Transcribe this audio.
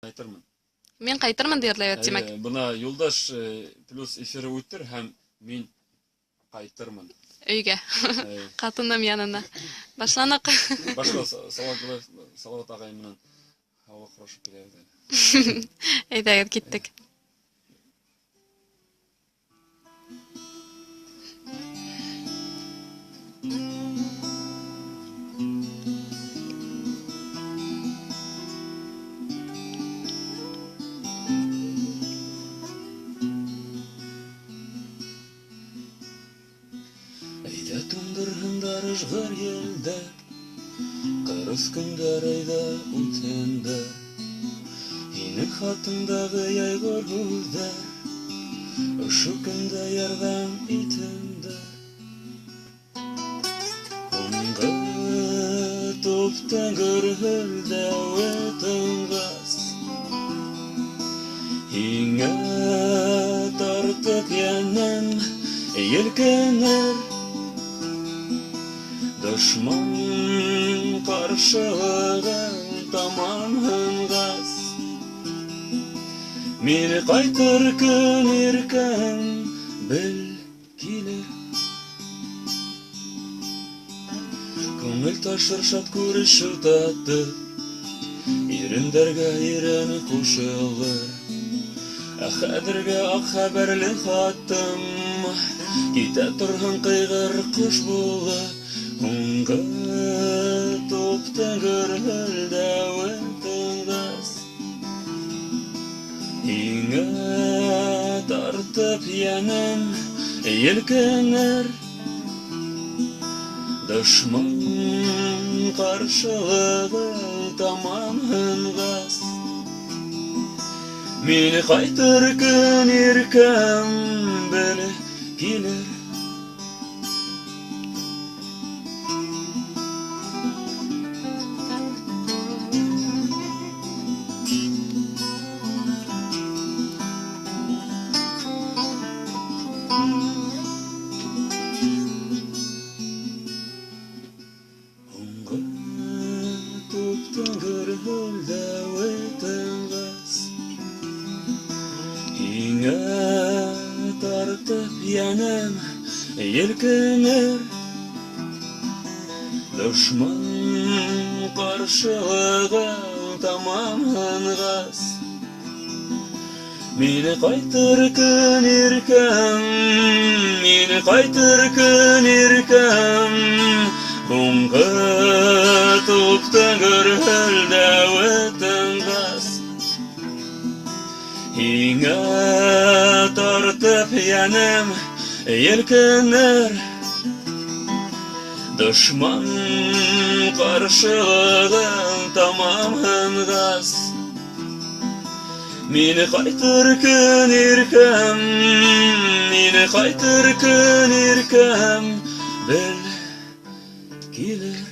Айтырмын. Мен кайтырмын дерлеп демек. Бuna Юлдаш плюс эфири өттүр һәм мен кайтырмын. Өйгө. Катыным янына. Башланык. Башла Салават агай менен хава курашып келебиз. Әйдәгез киттек. Әйдә туңдырһындар ышгыр елдә, кырыс көндәр әйдә үтәндә. Һинең хатыңдагы яйгыр һүздәр, ошо көндә ярдәм итендә. Һуңгы туптан гөрһөлдә үтенгәс, һиңә тартып янам елкенер. Дошман каршылыгы тамам һынгас, мин кайтыр көн иркен бел килер. Күңел ташыр шат күрешү татты, ирендәргә ирене кушылыр. Хәзергә ак хәбәрле хатым, китә торган кайгыр кыш булып. Һуңгы туптан гөрһөлдә үтенгәс, һиңә тартып янам елкенер. Дошман каршылыгы тамам һынгас, мин кайтыр көн иркен бел килер. Һуңгы туптан гөрһөлдә үтенгәс, һиңә тартып янам елкенер. Дошман каршылыгы тамам һынгас, мин кайтыр көн иркен, мин кайтыр көн иркен. Һуңгы туптан гөрһөлдә үтенгәс, һиңә тартып янам елкенер. Дошман каршылыгы тамам һынгас, мин кайтыр көн иркен, мин кайтыр көн иркен бел килер.